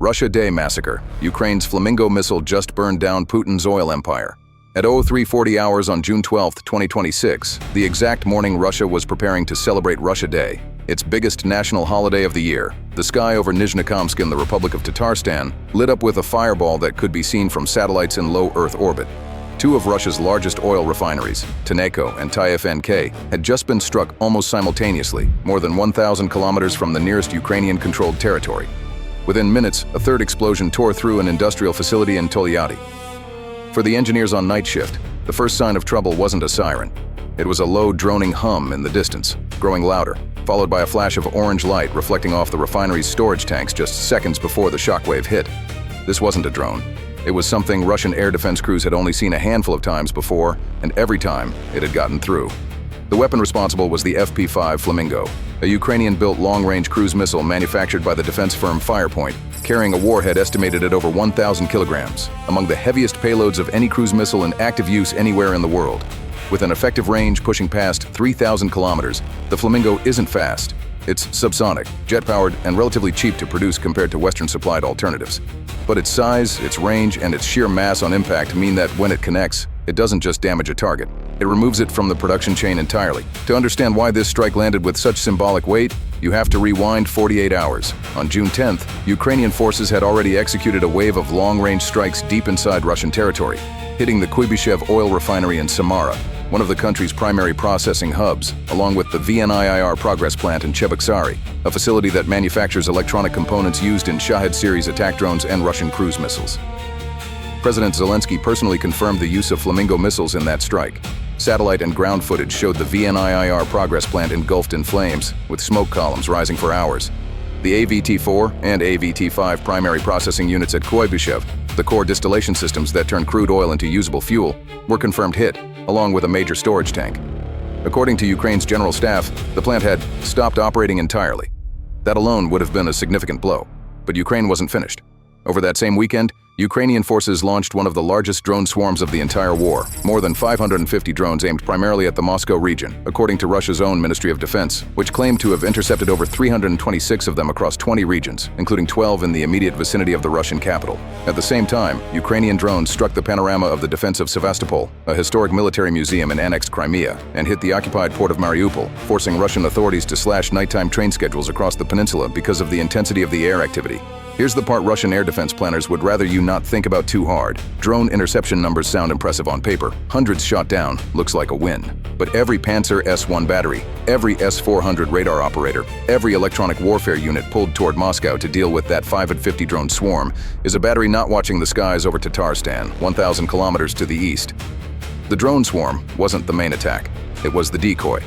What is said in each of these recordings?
Russia Day massacre. Ukraine's Flamingo missile just burned down Putin's oil empire. At 0340 hours on June 12, 2026, the exact morning Russia was preparing to celebrate Russia Day, its biggest national holiday of the year, the sky over Nizhnekamsk in the Republic of Tatarstan lit up with a fireball that could be seen from satellites in low Earth orbit. Two of Russia's largest oil refineries, Taneko and Taif-NK, had just been struck almost simultaneously, more than 1,000 kilometers from the nearest Ukrainian-controlled territory. Within minutes, a third explosion tore through an industrial facility in Tolyatti. For the engineers on night shift, the first sign of trouble wasn't a siren. It was a low, droning hum in the distance, growing louder, followed by a flash of orange light reflecting off the refinery's storage tanks just seconds before the shockwave hit. This wasn't a drone. It was something Russian air defense crews had only seen a handful of times before, and every time, it had gotten through. The weapon responsible was the FP-5 Flamingo, a Ukrainian-built long-range cruise missile manufactured by the defense firm Firepoint, carrying a warhead estimated at over 1,000 kilograms, among the heaviest payloads of any cruise missile in active use anywhere in the world. With an effective range pushing past 3,000 kilometers, the Flamingo isn't fast. It's subsonic, jet-powered, and relatively cheap to produce compared to Western-supplied alternatives. But its size, its range, and its sheer mass on impact mean that when it connects, it doesn't just damage a target. It removes it from the production chain entirely. To understand why this strike landed with such symbolic weight, you have to rewind 48 hours. On June 10th, Ukrainian forces had already executed a wave of long-range strikes deep inside Russian territory, hitting the Kuibyshev oil refinery in Samara, one of the country's primary processing hubs, along with the VNIIR-Progress plant in Cheboksary, a facility that manufactures electronic components used in Shahed series attack drones and Russian cruise missiles. President Zelensky personally confirmed the use of Flamingo missiles in that strike. Satellite and ground footage showed the VNIIR-Progress plant engulfed in flames, with smoke columns rising for hours. The AVT-4 and AVT-5 primary processing units at Kuibyshev, the core distillation systems that turn crude oil into usable fuel, were confirmed hit, along with a major storage tank. According to Ukraine's general staff, the plant had stopped operating entirely. That alone would have been a significant blow, but Ukraine wasn't finished. Over that same weekend, Ukrainian forces launched one of the largest drone swarms of the entire war, more than 550 drones aimed primarily at the Moscow region, according to Russia's own Ministry of Defense, which claimed to have intercepted over 326 of them across 20 regions, including 12 in the immediate vicinity of the Russian capital. At the same time, Ukrainian drones struck the panorama of the defense of Sevastopol, a historic military museum in annexed Crimea, and hit the occupied port of Mariupol, forcing Russian authorities to slash nighttime train schedules across the peninsula because of the intensity of the air activity. Here's the part Russian air defense planners would rather you not think about too hard. Drone interception numbers sound impressive on paper. Hundreds shot down looks like a win. But every Pantsir S-1 battery, every S-400 radar operator, every electronic warfare unit pulled toward Moscow to deal with that 550 drone swarm is a battery not watching the skies over Tatarstan, 1,000 kilometers to the east. The drone swarm wasn't the main attack. It was the decoy.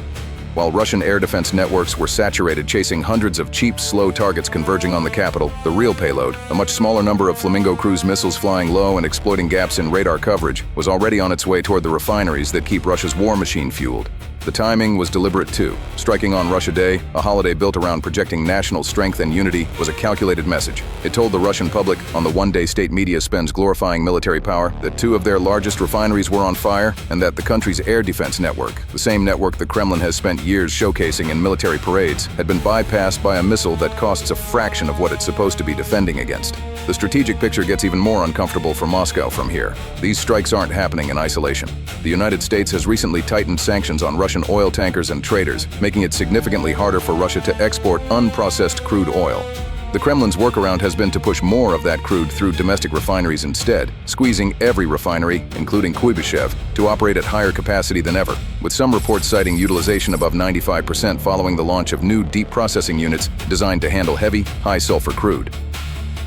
While Russian air defense networks were saturated chasing hundreds of cheap, slow targets converging on the capital, the real payload, a much smaller number of Flamingo cruise missiles flying low and exploiting gaps in radar coverage, was already on its way toward the refineries that keep Russia's war machine fueled. The timing was deliberate too. Striking on Russia Day, a holiday built around projecting national strength and unity, was a calculated message. It told the Russian public, on the one day state media spends glorifying military power, that two of their largest refineries were on fire, and that the country's air defense network, the same network the Kremlin has spent years showcasing in military parades, had been bypassed by a missile that costs a fraction of what it's supposed to be defending against. The strategic picture gets even more uncomfortable for Moscow from here. These strikes aren't happening in isolation. The United States has recently tightened sanctions on Russian oil tankers and traders, making it significantly harder for Russia to export unprocessed crude oil. The Kremlin's workaround has been to push more of that crude through domestic refineries instead, squeezing every refinery, including Kuibyshev, to operate at higher capacity than ever, with some reports citing utilization above 95% following the launch of new deep processing units designed to handle heavy, high-sulfur crude.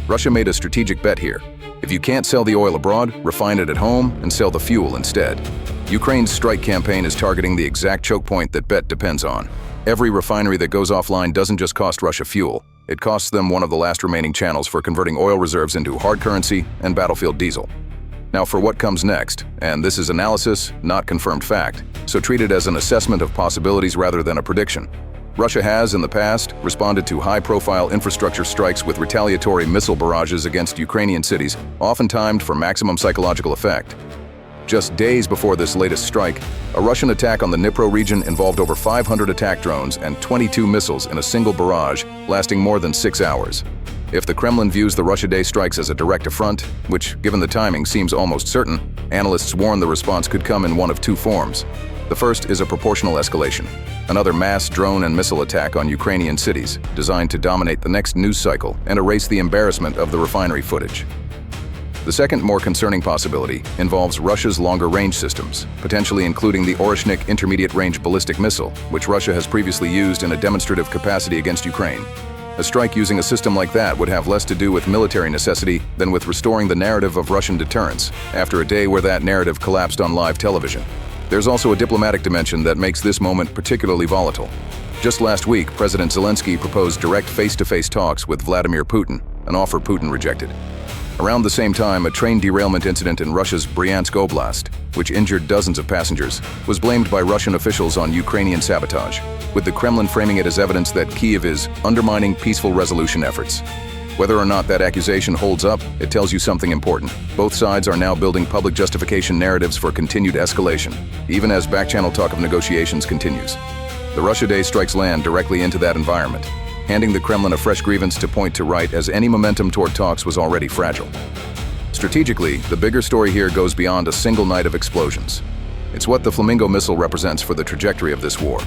Russia made a strategic bet here. If you can't sell the oil abroad, refine it at home and sell the fuel instead. Ukraine's strike campaign is targeting the exact choke point that bet depends on. Every refinery that goes offline doesn't just cost Russia fuel. It costs them one of the last remaining channels for converting oil reserves into hard currency and battlefield diesel. Now for what comes next, and this is analysis, not confirmed fact, so treat it as an assessment of possibilities rather than a prediction. Russia has, in the past, responded to high-profile infrastructure strikes with retaliatory missile barrages against Ukrainian cities, often timed for maximum psychological effect. Just days before this latest strike, a Russian attack on the Dnipro region involved over 500 attack drones and 22 missiles in a single barrage, lasting more than 6 hours. If the Kremlin views the Russia Day strikes as a direct affront, which, given the timing, seems almost certain, analysts warn the response could come in one of two forms. The first is a proportional escalation, another mass drone and missile attack on Ukrainian cities, designed to dominate the next news cycle and erase the embarrassment of the refinery footage. The second, more concerning possibility involves Russia's longer-range systems, potentially including the Oreshnik intermediate-range ballistic missile, which Russia has previously used in a demonstrative capacity against Ukraine. A strike using a system like that would have less to do with military necessity than with restoring the narrative of Russian deterrence, after a day where that narrative collapsed on live television. There's also a diplomatic dimension that makes this moment particularly volatile. Just last week, President Zelensky proposed direct face-to-face talks with Vladimir Putin, an offer Putin rejected. Around the same time, a train derailment incident in Russia's Bryansk Oblast, which injured dozens of passengers, was blamed by Russian officials on Ukrainian sabotage, with the Kremlin framing it as evidence that Kyiv is undermining peaceful resolution efforts. Whether or not that accusation holds up, it tells you something important. Both sides are now building public justification narratives for continued escalation, even as back-channel talk of negotiations continues. The Russia Day strikes land directly into that environment, handing the Kremlin a fresh grievance to point to right as any momentum toward talks was already fragile. Strategically, the bigger story here goes beyond a single night of explosions. It's what the Flamingo missile represents for the trajectory of this war.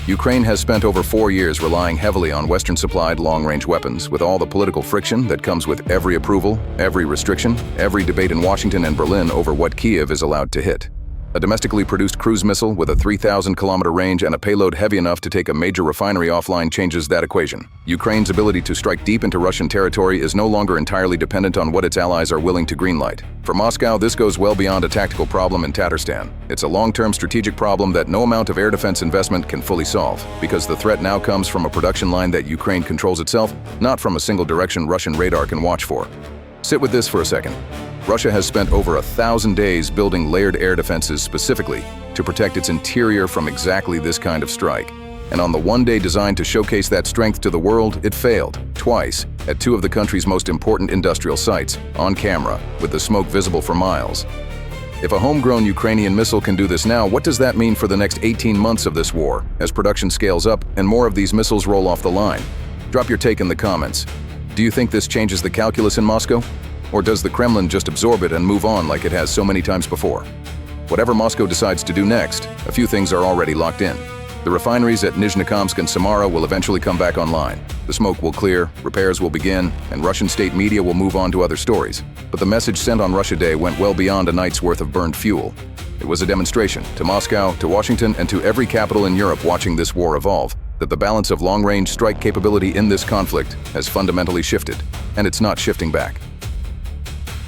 Ukraine has spent over 4 years relying heavily on Western-supplied long-range weapons, with all the political friction that comes with every approval, every restriction, every debate in Washington and Berlin over what Kyiv is allowed to hit. A domestically produced cruise missile with a 3,000-kilometer range and a payload heavy enough to take a major refinery offline changes that equation. Ukraine's ability to strike deep into Russian territory is no longer entirely dependent on what its allies are willing to greenlight. For Moscow, this goes well beyond a tactical problem in Tatarstan. It's a long-term strategic problem that no amount of air defense investment can fully solve, because the threat now comes from a production line that Ukraine controls itself, not from a single direction Russian radar can watch for. Sit with this for a second. Russia has spent over 1,000 days building layered air defenses specifically to protect its interior from exactly this kind of strike. And on the one day designed to showcase that strength to the world, it failed, twice, at two of the country's most important industrial sites, on camera, with the smoke visible for miles. If a homegrown Ukrainian missile can do this now, what does that mean for the next 18 months of this war, as production scales up and more of these missiles roll off the line? Drop your take in the comments. Do you think this changes the calculus in Moscow? Or does the Kremlin just absorb it and move on like it has so many times before? Whatever Moscow decides to do next, a few things are already locked in. The refineries at Nizhnekamsk and Samara will eventually come back online. The smoke will clear, repairs will begin, and Russian state media will move on to other stories. But the message sent on Russia Day went well beyond a night's worth of burned fuel. It was a demonstration to Moscow, to Washington, and to every capital in Europe watching this war evolve, that the balance of long-range strike capability in this conflict has fundamentally shifted, and it's not shifting back.